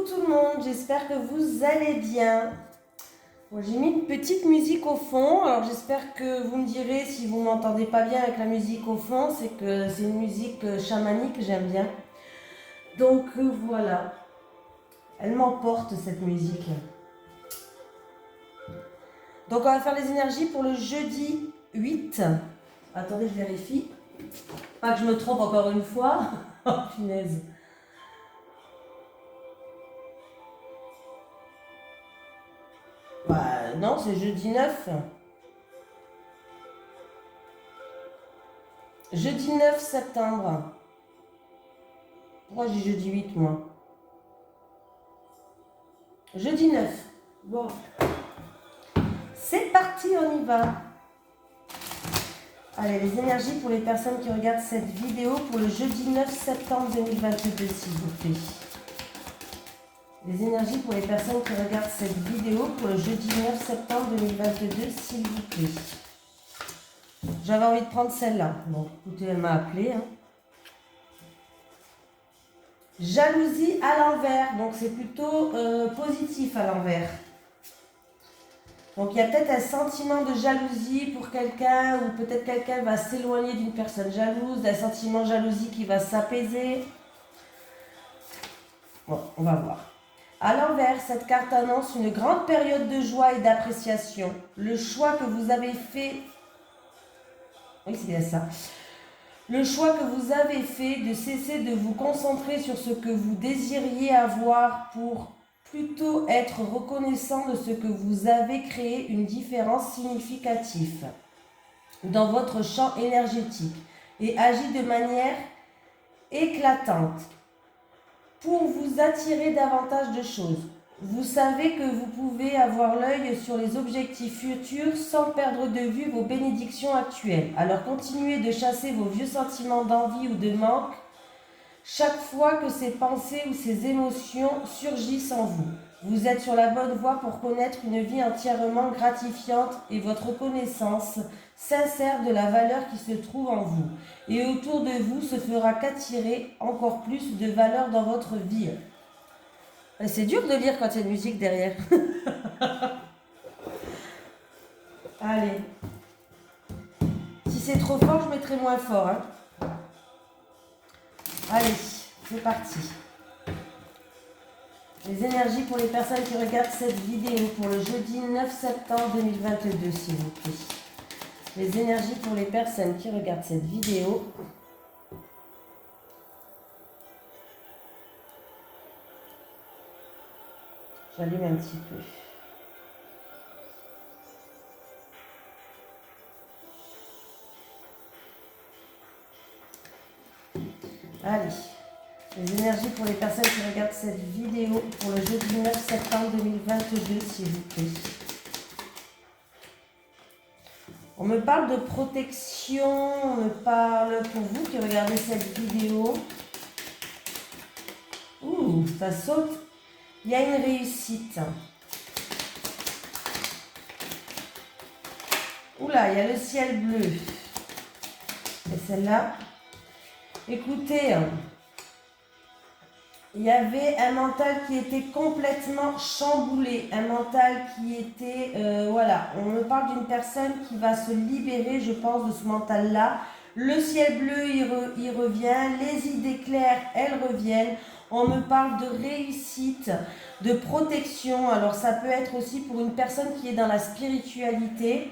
tout le monde, j'espère que vous allez bien. Bon, j'ai mis une petite musique au fond, alors j'espère que vous me direz si vous m'entendez pas bien avec la musique au fond, c'est que c'est une musique chamanique, j'aime bien. Donc voilà, elle m'emporte cette musique. Donc on va faire les énergies pour le jeudi 8. Attendez, je vérifie. Pas que je me trompe encore une fois. Oh punaise. Bah non, c'est jeudi 9. Jeudi 9 septembre. Pourquoi j'ai jeudi 8 moi? Jeudi 9. Bon. C'est parti, on y va. Allez, les énergies pour les personnes qui regardent cette vidéo pour le jeudi 9 septembre 2022, s'il vous plaît. Les énergies pour les personnes qui regardent cette vidéo pour le jeudi 9 septembre 2022, s'il vous plaît. J'avais envie de prendre celle-là. Bon, écoutez, elle m'a appelé. Jalousie à l'envers. Donc, c'est plutôt positif à l'envers. Donc, il y a peut-être un sentiment de jalousie pour quelqu'un, ou peut-être quelqu'un va s'éloigner d'une personne jalouse, d'un sentiment de jalousie qui va s'apaiser. Bon, on va voir. À l'envers, cette carte annonce une grande période de joie et d'appréciation. Le choix que vous avez fait... Oui, c'est bien ça. Le choix que vous avez fait de cesser de vous concentrer sur ce que vous désiriez avoir pour plutôt être reconnaissant de ce que vous avez créé une différence significative dans votre champ énergétique et agit de manière éclatante pour vous attirer davantage de choses. Vous savez que vous pouvez avoir l'œil sur les objectifs futurs sans perdre de vue vos bénédictions actuelles. Alors continuez de chasser vos vieux sentiments d'envie ou de manque chaque fois que ces pensées ou ces émotions surgissent en vous. Vous êtes sur la bonne voie pour connaître une vie entièrement gratifiante et votre connaissance sincère de la valeur qui se trouve en vous. Et autour de vous se fera qu'attirer encore plus de valeur dans votre vie. C'est dur de lire quand il y a une musique derrière. Allez. Si c'est trop fort, je mettrai moins fort. Allez, c'est parti. Les énergies pour les personnes qui regardent cette vidéo pour le jeudi 9 septembre 2022, s'il vous plaît. Les énergies pour les personnes qui regardent cette vidéo. J'allume un petit peu. Allez. Les énergies pour les personnes qui regardent cette vidéo pour le jeudi 9 septembre 2022, s'il vous plaît. On me parle de protection, on me parle pour vous qui regardez cette vidéo. Ouh, ça saute. Il y a une réussite. Oula, il y a le ciel bleu. Et celle-là, écoutez, il y avait un mental qui était complètement chamboulé, un mental qui était, voilà, on me parle d'une personne qui va se libérer, je pense, de ce mental-là. Le ciel bleu, il revient, les idées claires, elles reviennent. On me parle de réussite, de protection. Alors ça peut être aussi pour une personne qui est dans la spiritualité.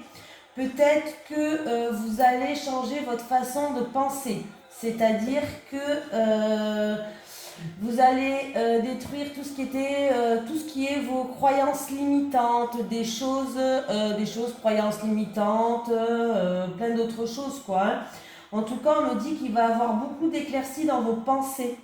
Peut-être que vous allez changer votre façon de penser. C'est-à-dire que... vous allez détruire tout ce qui est vos croyances limitantes, des choses, croyances limitantes, plein d'autres choses, quoi. Hein. En tout cas, on me dit qu'il va y avoir beaucoup d'éclaircies dans vos pensées.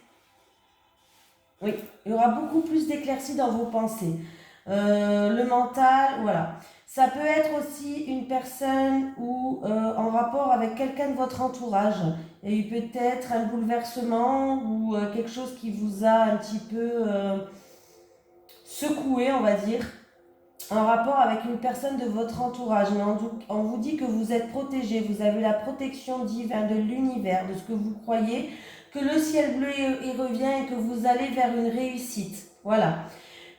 Oui, il y aura beaucoup plus d'éclaircies dans vos pensées. Le mental, voilà. Ça peut être aussi une personne ou en rapport avec quelqu'un de votre entourage. Il y a eu peut-être un bouleversement ou quelque chose qui vous a un petit peu secoué, on va dire, en rapport avec une personne de votre entourage. Mais on vous dit que vous êtes protégé, vous avez la protection divine de l'univers, de ce que vous croyez, que le ciel bleu y revient et que vous allez vers une réussite. Voilà.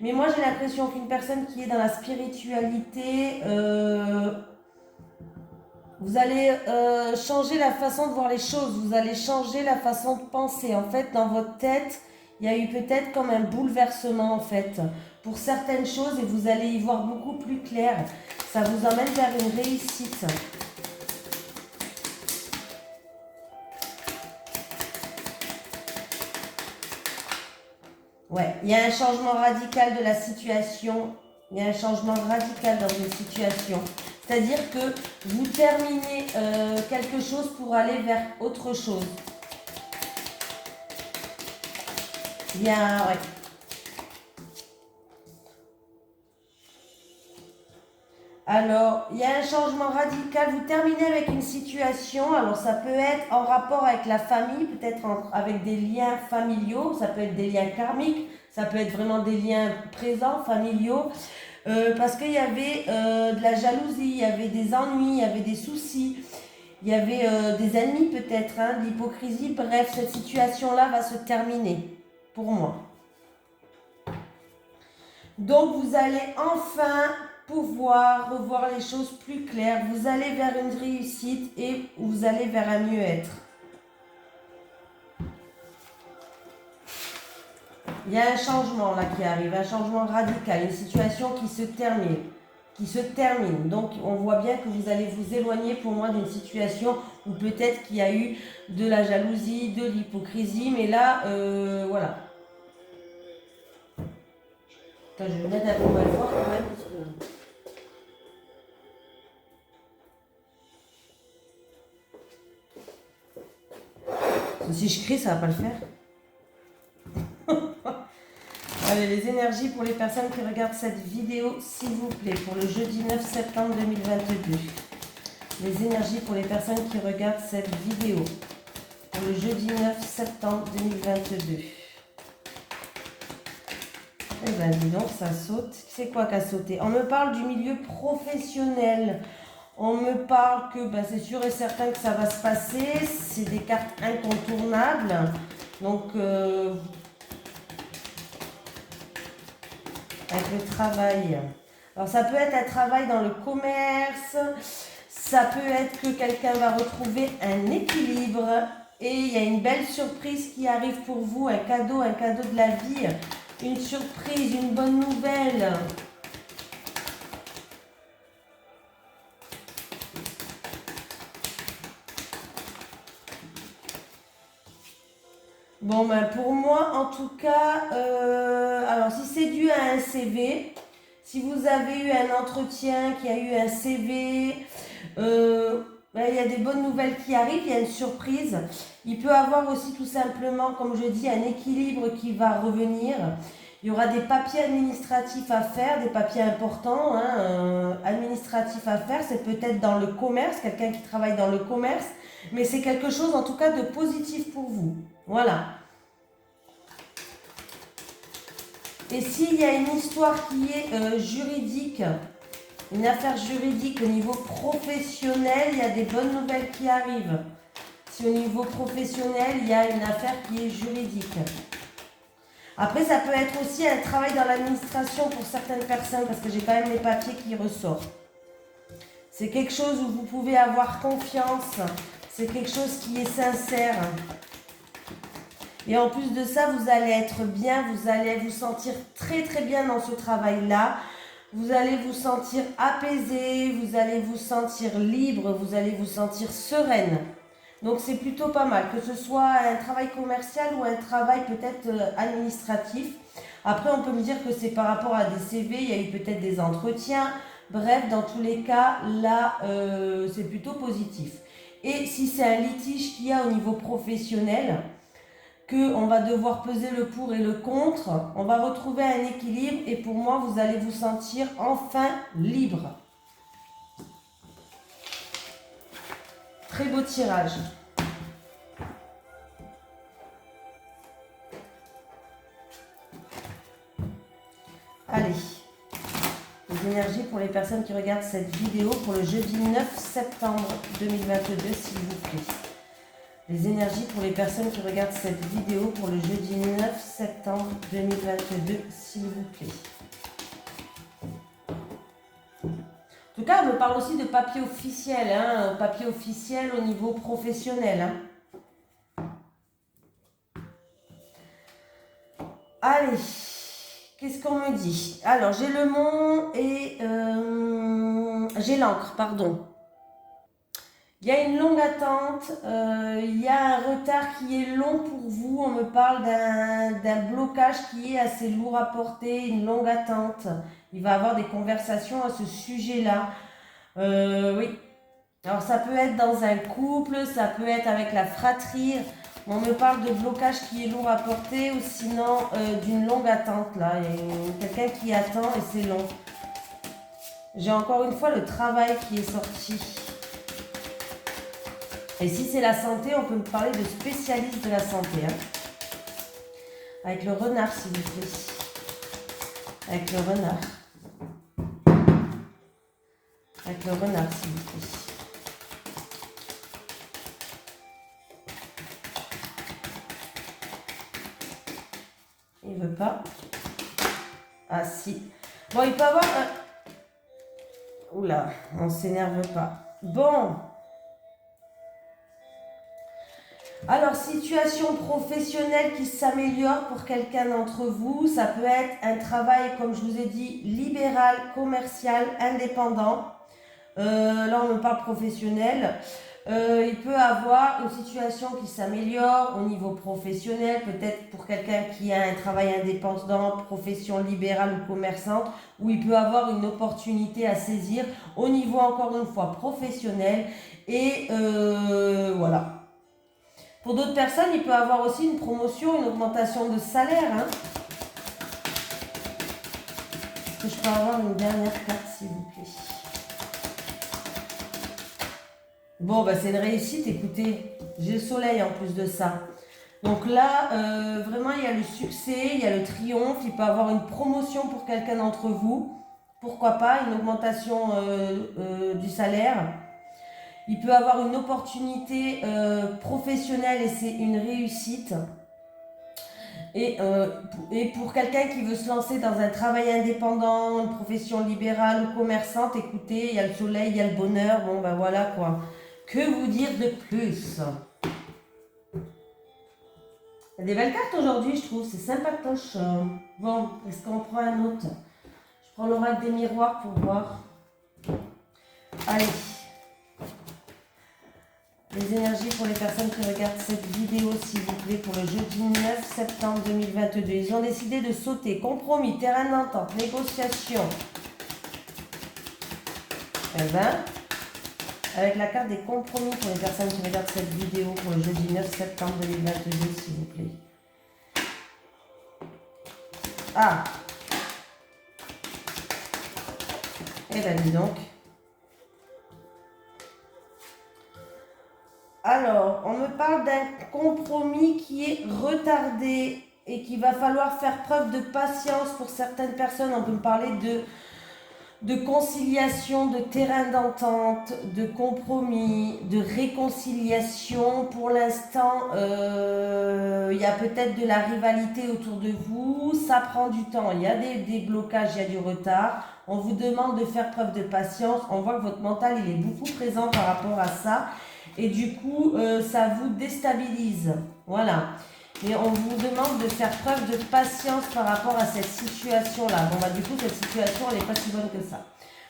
Mais moi, j'ai l'impression qu'une personne qui est dans la spiritualité, vous allez changer la façon de voir les choses, vous allez changer la façon de penser. En fait, dans votre tête, il y a eu peut-être comme un bouleversement, en fait, pour certaines choses, et vous allez y voir beaucoup plus clair. Ça vous emmène vers une réussite. Ouais, il y a un changement radical de la situation. Il y a un changement radical dans une situation. C'est-à-dire que vous terminez quelque chose pour aller vers autre chose. Il y a, ouais. Alors, il y a un changement radical. Vous terminez avec une situation. Alors, ça peut être en rapport avec la famille, peut-être avec des liens familiaux. Ça peut être des liens karmiques. Ça peut être vraiment des liens présents, familiaux. Parce qu'il y avait de la jalousie, il y avait des ennuis, il y avait des soucis. Il y avait des ennemis peut-être, hein, de l'hypocrisie. Bref, cette situation-là va se terminer, pour moi. Donc, vous allez enfin pouvoir revoir les choses plus claires. Vous allez vers une réussite et vous allez vers un mieux-être. Il y a un changement là qui arrive, un changement radical, une situation qui se termine. Donc on voit bien que vous allez vous éloigner pour moi d'une situation où peut-être qu'il y a eu de la jalousie, de l'hypocrisie, mais là, voilà. Attends, je vais mettre un peu moins fort quand même. Parce que si je crie, ça va pas le faire. Allez, les énergies pour les personnes qui regardent cette vidéo, s'il vous plaît, pour le jeudi 9 septembre 2022. Les énergies pour les personnes qui regardent cette vidéo, pour le jeudi 9 septembre 2022. Eh ben, dis donc, ça saute. C'est quoi qui a sauté? On me parle du milieu professionnel. On me parle que ben, c'est sûr et certain que ça va se passer. C'est des cartes incontournables. Donc, avec le travail. Alors, ça peut être un travail dans le commerce. Ça peut être que quelqu'un va retrouver un équilibre. Et il y a une belle surprise qui arrive pour vous. Un cadeau de la vie. Une surprise, une bonne nouvelle. Bon, ben pour moi, en tout cas, alors si c'est dû à un CV, si vous avez eu un entretien, qui a eu un CV, ben, il y a des bonnes nouvelles qui arrivent, il y a une surprise. Il peut avoir aussi tout simplement, comme je dis, un équilibre qui va revenir. Il y aura des papiers administratifs à faire, des papiers importants, hein, administratifs à faire. C'est peut-être dans le commerce, quelqu'un qui travaille dans le commerce, mais c'est quelque chose en tout cas de positif pour vous. Voilà. Et s'il y a une histoire qui est juridique, une affaire juridique au niveau professionnel, il y a des bonnes nouvelles qui arrivent. Si au niveau professionnel, il y a une affaire qui est juridique. Après, ça peut être aussi un travail dans l'administration pour certaines personnes, parce que j'ai quand même les papiers qui ressortent. C'est quelque chose où vous pouvez avoir confiance, c'est quelque chose qui est sincère. Et en plus de ça, vous allez être bien, vous allez vous sentir très très bien dans ce travail-là. Vous allez vous sentir apaisé, vous allez vous sentir libre, vous allez vous sentir sereine. Donc c'est plutôt pas mal, que ce soit un travail commercial ou un travail peut-être administratif. Après, on peut me dire que c'est par rapport à des CV, il y a eu peut-être des entretiens. Bref, dans tous les cas, là, c'est plutôt positif. Et si c'est un litige qu'il y a au niveau professionnel, qu'on va devoir peser le pour et le contre, on va retrouver un équilibre et pour moi, vous allez vous sentir enfin libre. Très beau tirage. Allez, les énergies pour les personnes qui regardent cette vidéo pour le jeudi 9 septembre 2022, s'il vous plaît. Les énergies pour les personnes qui regardent cette vidéo pour le jeudi 9 septembre 2022, s'il vous plaît. En tout cas, on me parle aussi de papier officiel, hein, papier officiel au niveau professionnel. Hein. Allez, qu'est-ce qu'on me dit? Alors, j'ai le mont et j'ai l'encre, pardon. Il y a une longue attente, il y a un retard qui est long pour vous. On me parle d'un blocage qui est assez lourd à porter, une longue attente. Il va y avoir des conversations à ce sujet-là. Oui. Alors ça peut être dans un couple, ça peut être avec la fratrie. On me parle de blocage qui est lourd à porter ou sinon d'une longue attente là. Quelqu'un qui attend et c'est long. J'ai encore une fois le travail qui est sorti. Et si c'est la santé, on peut me parler de spécialiste de la santé. Hein. Avec le renard, s'il vous plaît. Avec le renard. Avec le renard, s'il vous plaît. Il veut pas. Ah si. Bon, il peut avoir un... Oula, on s'énerve pas. Bon. Alors, situation professionnelle qui s'améliore pour quelqu'un d'entre vous. Ça peut être un travail, comme je vous ai dit, libéral, commercial, indépendant. Là, on me parle professionnel. Il peut avoir une situation qui s'améliore au niveau professionnel, peut-être pour quelqu'un qui a un travail indépendant, profession libérale ou commerçante, où il peut avoir une opportunité à saisir au niveau, encore une fois, professionnel. Et voilà. Pour d'autres personnes, il peut avoir aussi une promotion, une augmentation de salaire. Hein. Est-ce que je peux avoir une dernière carte, s'il vous plaît? Bon, bah, c'est une réussite, écoutez. J'ai le soleil en plus de ça. Donc là, vraiment, il y a le succès, il y a le triomphe. Il peut avoir une promotion pour quelqu'un d'entre vous. Pourquoi pas, une augmentation du salaire. Il peut avoir une opportunité professionnelle et c'est une réussite. Et pour quelqu'un qui veut se lancer dans un travail indépendant, une profession libérale ou commerçante, écoutez, il y a le soleil, il y a le bonheur, bon ben voilà quoi. Que vous dire de plus? Il y a des belles cartes aujourd'hui, je trouve, c'est sympatoche. Bon, est-ce qu'on prend un autre? Je prends l'oracle des miroirs pour voir. Allez. Les énergies pour les personnes qui regardent cette vidéo, s'il vous plaît, pour le jeudi 9 septembre 2022. Ils ont décidé de sauter. Compromis, terrain d'entente, négociation. Eh bien, avec la carte des compromis pour les personnes qui regardent cette vidéo pour le jeudi 9 septembre 2022, s'il vous plaît. Ah. Eh bien, dis donc. Alors, on me parle d'un compromis qui est retardé et qu'il va falloir faire preuve de patience pour certaines personnes. On peut me parler de conciliation, de terrain d'entente, de compromis, de réconciliation. Pour l'instant, il y a peut-être de la rivalité autour de vous. Ça prend du temps. Il y a des blocages, il y a du retard. On vous demande de faire preuve de patience. On voit que votre mental, il est beaucoup présent par rapport à ça. Et du coup, ça vous déstabilise. Voilà. Et on vous demande de faire preuve de patience par rapport à cette situation-là. Bon, bah, du coup, cette situation, elle n'est pas si bonne que ça.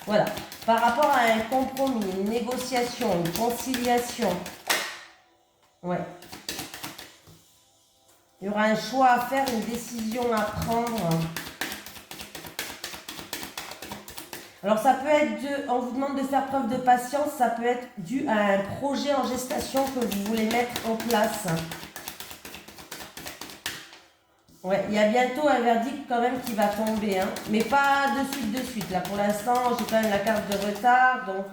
Voilà. Par rapport à un compromis, une négociation, une conciliation. Ouais. Il y aura un choix à faire, une décision à prendre. Alors ça peut être, on vous demande de faire preuve de patience, ça peut être dû à un projet en gestation que vous voulez mettre en place. Ouais, il y a bientôt un verdict quand même qui va tomber, hein. Mais pas de suite, là. Pour l'instant, j'ai quand même la carte de retard, donc...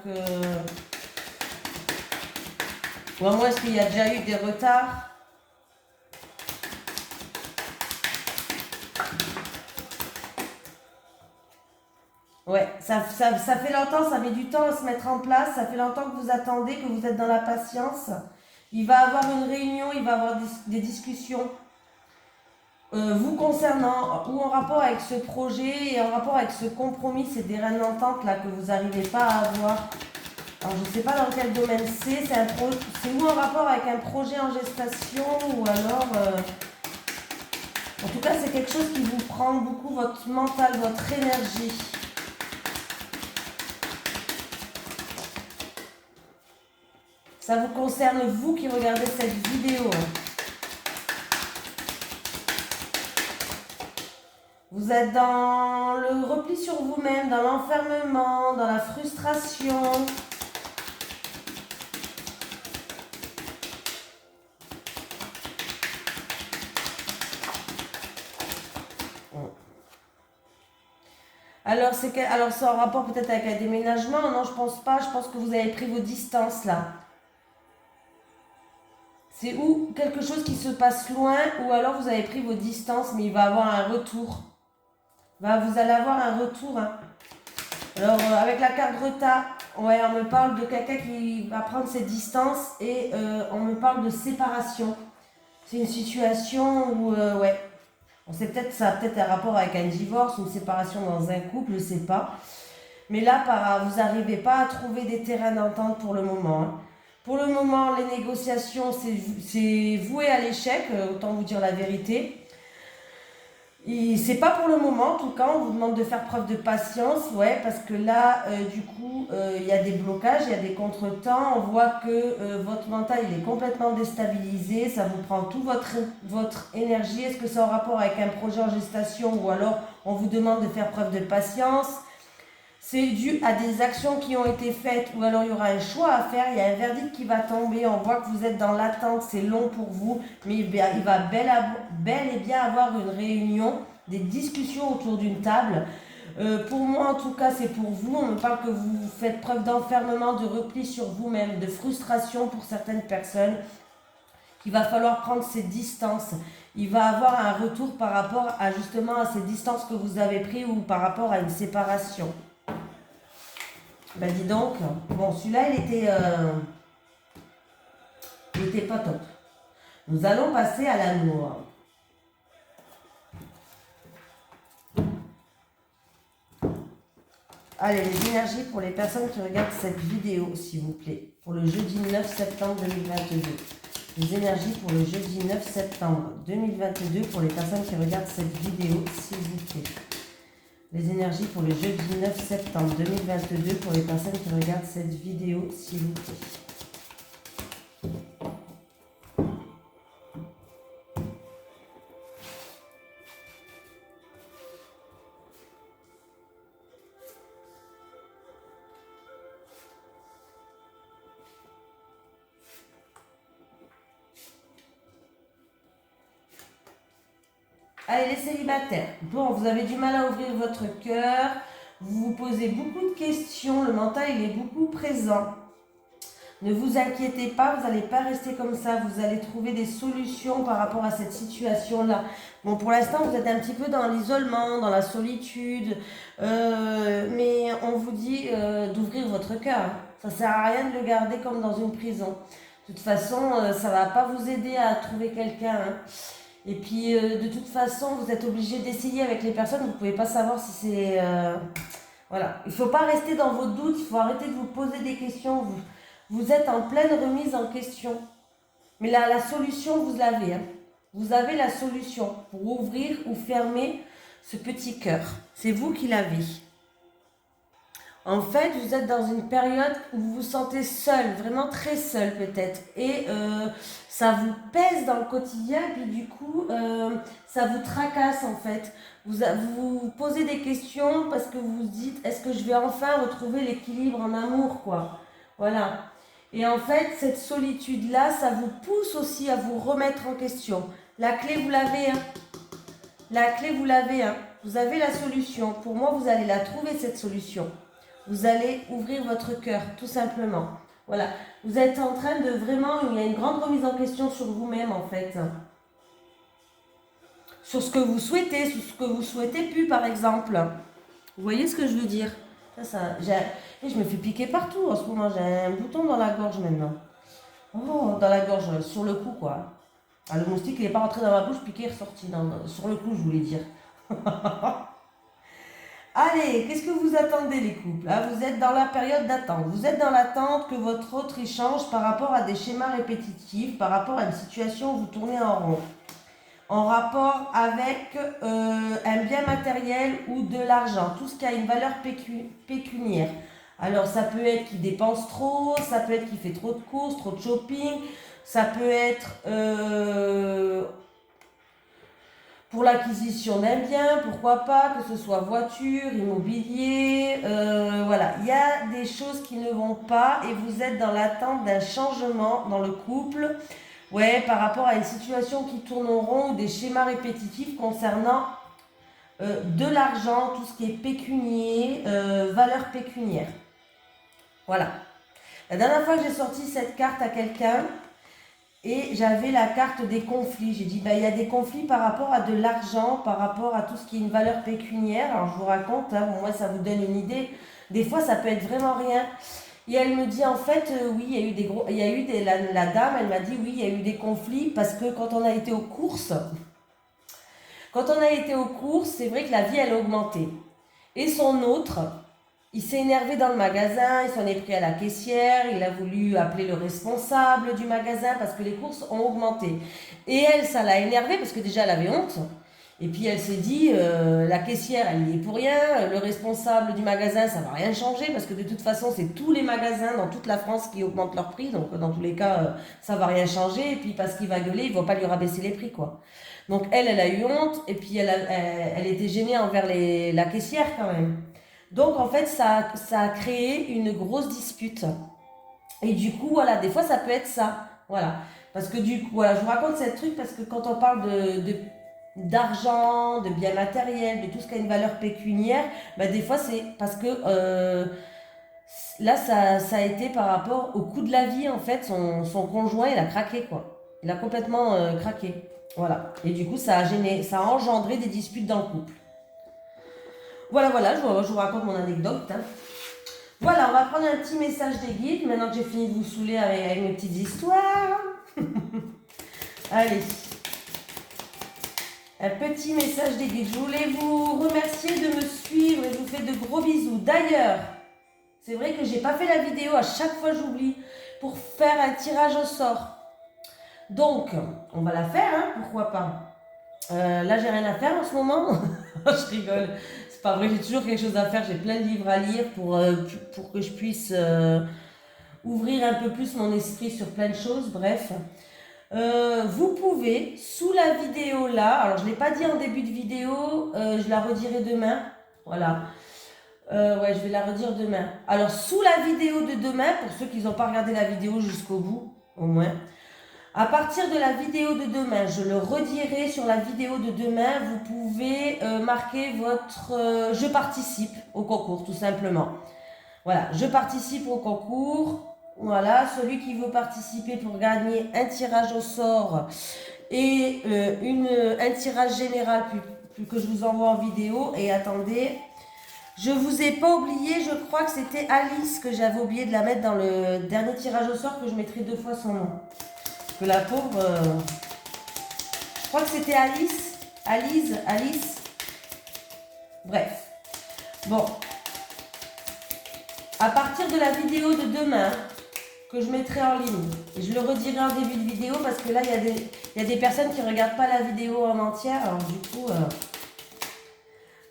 Ou à moins est-ce qu'il y a déjà eu des retards? Ouais, ça fait longtemps, ça met du temps à se mettre en place, ça fait longtemps que vous attendez, que vous êtes dans la patience. Il va avoir une réunion, il va avoir des discussions vous concernant ou en rapport avec ce projet et en rapport avec ce compromis, ces terrains d'entente là que vous n'arrivez pas à avoir. Alors je ne sais pas dans quel domaine c'est ou en rapport avec un projet en gestation ou alors... en tout cas c'est quelque chose qui vous prend beaucoup votre mental, votre énergie. Ça vous concerne vous qui regardez cette vidéo. Vous êtes dans le repli sur vous-même, dans l'enfermement, dans la frustration. Alors, c'est en rapport peut-être avec un déménagement. Non, je pense pas. Je pense que vous avez pris vos distances là. C'est ou quelque chose qui se passe loin, ou alors vous avez pris vos distances, mais il va avoir un retour. Vous allez avoir un retour. Hein. Alors, avec la carte Greta, ouais, on me parle de quelqu'un qui va prendre ses distances et on me parle de séparation. C'est une situation où, ouais, ça a peut-être un rapport avec un divorce, une séparation dans un couple, je ne sais pas. Mais là, vous n'arrivez pas à trouver des terrains d'entente pour le moment. Hein. Pour le moment, les négociations, c'est voué à l'échec, autant vous dire la vérité. C'est pas pour le moment, en tout cas, on vous demande de faire preuve de patience, ouais, parce que là, du coup, il y a des blocages, il y a des contretemps, on voit que votre mental, il est complètement déstabilisé, ça vous prend toute votre énergie. Est-ce que c'est en rapport avec un projet en gestation ou alors on vous demande de faire preuve de patience? C'est dû à des actions qui ont été faites ou alors il y aura un choix à faire, il y a un verdict qui va tomber, on voit que vous êtes dans l'attente, c'est long pour vous, mais il va bel et bien avoir une réunion, des discussions autour d'une table. Pour moi en tout cas c'est pour vous, on me parle que vous faites preuve d'enfermement, de repli sur vous-même, de frustration pour certaines personnes, qu'il va falloir prendre ses distances. Il va avoir un retour par rapport à justement à ces distances que vous avez prises ou par rapport à une séparation. Ben dis donc, bon celui-là il était pas top. Nous allons passer à l'amour. Allez, les énergies pour les personnes qui regardent cette vidéo, s'il vous plaît. Pour le jeudi 9 septembre 2022. Les énergies pour le jeudi 9 septembre 2022 pour les personnes qui regardent cette vidéo, s'il vous plaît. Les énergies pour le jeudi 9 septembre 2022 pour les personnes qui regardent cette vidéo, s'il vous plaît. Allez, les célibataires. Bon, vous avez du mal à ouvrir votre cœur. Vous vous posez beaucoup de questions. Le mental, il est beaucoup présent. Ne vous inquiétez pas, vous n'allez pas rester comme ça. Vous allez trouver des solutions par rapport à cette situation-là. Bon, pour l'instant, vous êtes un petit peu dans l'isolement, dans la solitude. Mais on vous dit d'ouvrir votre cœur. Ça ne sert à rien de le garder comme dans une prison. De toute façon, ça ne va pas vous aider à trouver quelqu'un. Hein. Et puis, de toute façon, vous êtes obligé d'essayer avec les personnes. Vous ne pouvez pas savoir si c'est... voilà. Il ne faut pas rester dans vos doutes. Il faut arrêter de vous poser des questions. Vous êtes en pleine remise en question. Mais là, la solution, vous l'avez. Hein. Vous avez la solution pour ouvrir ou fermer ce petit cœur. C'est vous qui l'avez. En fait, vous êtes dans une période où vous vous sentez seul, vraiment très seul peut-être. Et ça vous pèse dans le quotidien, et puis du coup, ça vous tracasse en fait. Vous vous posez des questions parce que vous vous dites, est-ce que je vais enfin retrouver l'équilibre en amour, quoi. Voilà. Et en fait, cette solitude-là, ça vous pousse aussi à vous remettre en question. La clé, vous l'avez. Hein. La clé, vous l'avez. Hein. Vous avez la solution. Pour moi, vous allez la trouver, cette solution. Vous allez ouvrir votre cœur, tout simplement. Voilà. Vous êtes en train de vraiment... Il y a une grande remise en question sur vous-même, en fait. Sur ce que vous souhaitez, sur ce que vous souhaitez plus, par exemple. Vous voyez ce que je veux dire? Et je me fais piquer partout en ce moment. J'ai un bouton dans la gorge maintenant. Oh, dans la gorge, sur le coup, quoi. Ah, le moustique, il n'est pas rentré dans ma bouche, puis qu'il est ressorti. Non, sur le coup, je voulais dire. Allez, qu'est-ce que vous attendez les couples? Vous êtes dans la période d'attente. Vous êtes dans l'attente que votre autre échange par rapport à des schémas répétitifs, par rapport à une situation où vous tournez en rond, en rapport avec un bien matériel ou de l'argent, tout ce qui a une valeur pécuniaire. Alors ça peut être qu'il dépense trop, ça peut être qu'il fait trop de courses, trop de shopping, ça peut être pour l'acquisition d'un bien, pourquoi pas, que ce soit voiture, immobilier, voilà. Il y a des choses qui ne vont pas et vous êtes dans l'attente d'un changement dans le couple, ouais, par rapport à une situation qui tourne en rond ou des schémas répétitifs concernant de l'argent, tout ce qui est pécunier, valeur pécuniaire. Voilà. La dernière fois que j'ai sorti cette carte à quelqu'un, et j'avais la carte des conflits. J'ai dit, il y a des conflits par rapport à de l'argent, par rapport à tout ce qui est une valeur pécuniaire. Alors, je vous raconte, hein, moi, ça vous donne une idée. Des fois, ça peut être vraiment rien. Et elle me dit, en fait, oui, il y a eu des gros... Il y a eu des... La dame, elle m'a dit, oui, il y a eu des conflits parce que quand on a été aux courses, c'est vrai que la vie, elle a augmenté. Et son autre, il s'est énervé dans le magasin, il s'en est pris à la caissière, il a voulu appeler le responsable du magasin parce que les courses ont augmenté. Et elle, ça l'a énervé parce que déjà elle avait honte. Et puis elle s'est dit, la caissière, elle y est pour rien, le responsable du magasin, ça va rien changer parce que de toute façon, c'est tous les magasins dans toute la France qui augmentent leurs prix. Donc dans tous les cas, ça va rien changer. Et puis parce qu'il va gueuler, il ne va pas lui rabaisser les prix, quoi. Donc elle a eu honte et puis elle était gênée envers la caissière quand même. Donc en fait, ça a créé une grosse dispute. Et du coup, voilà, des fois ça peut être ça. Voilà. Parce que du coup, voilà, je vous raconte cette truc parce que quand on parle d'argent, de biens matériels, de tout ce qui a une valeur pécuniaire, des fois c'est parce que là, ça a été par rapport au coût de la vie, en fait, son conjoint, il a craqué, quoi. Il a complètement craqué. Voilà. Et du coup, ça a gêné, ça a engendré des disputes dans le couple. Voilà, voilà, je vous raconte mon anecdote. Hein. Voilà, on va prendre un petit message des guides, maintenant que j'ai fini de vous saouler avec mes petites histoires. Allez. Un petit message des guides. Je voulais vous remercier de me suivre et je vous fais de gros bisous. D'ailleurs, c'est vrai que j'ai pas fait la vidéo, à chaque fois j'oublie, pour faire un tirage au sort. Donc, on va la faire, hein, pourquoi pas. Là, j'ai rien à faire en ce moment. Je rigole. C'est pas vrai, j'ai toujours quelque chose à faire. J'ai plein de livres à lire pour que je puisse ouvrir un peu plus mon esprit sur plein de choses. Bref. Vous pouvez, sous la vidéo là, alors je ne l'ai pas dit en début de vidéo, je la redirai demain. Voilà. Ouais, je vais la redire demain. Alors, sous la vidéo de demain, pour ceux qui n'ont pas regardé la vidéo jusqu'au bout, au moins. À partir de la vidéo de demain, je le redirai sur la vidéo de demain, vous pouvez marquer votre je participe au concours, tout simplement. Voilà, je participe au concours. Voilà, celui qui veut participer pour gagner un tirage au sort et un tirage général que je vous envoie en vidéo. Et attendez, je vous ai pas oublié, je crois que c'était Alice que j'avais oublié de la mettre dans le dernier tirage au sort que je mettrai 2 fois son nom. Que la pauvre, je crois que c'était Alice, bref, bon, à partir de la vidéo de demain, que je mettrai en ligne, et je le redirai en début de vidéo, parce que là, il y a des personnes qui ne regardent pas la vidéo en entière, alors du coup,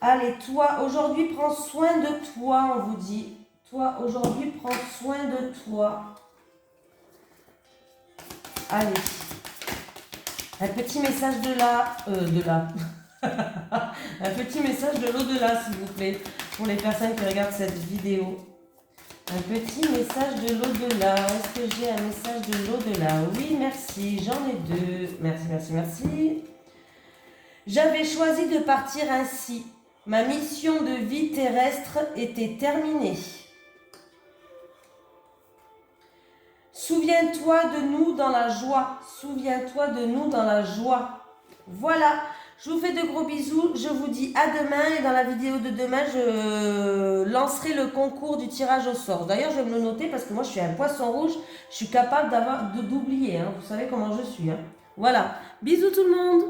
allez, toi, aujourd'hui, prends soin de toi, on vous dit, toi, aujourd'hui, prends soin de toi, allez. Un petit message un petit message de l'au-delà, s'il vous plaît, pour les personnes qui regardent cette vidéo. Un petit message de l'au-delà. Est-ce que j'ai un message de l'au-delà? Oui, merci, j'en ai 2. Merci, merci, merci. J'avais choisi de partir ainsi. Ma mission de vie terrestre était terminée. Souviens-toi de nous dans la joie. Souviens-toi de nous dans la joie. Voilà. Je vous fais de gros bisous. Je vous dis à demain. Et dans la vidéo de demain, je lancerai le concours du tirage au sort. D'ailleurs, je vais me le noter parce que moi, je suis un poisson rouge. Je suis capable d'oublier. Hein. Vous savez comment je suis. Hein. Voilà. Bisous tout le monde.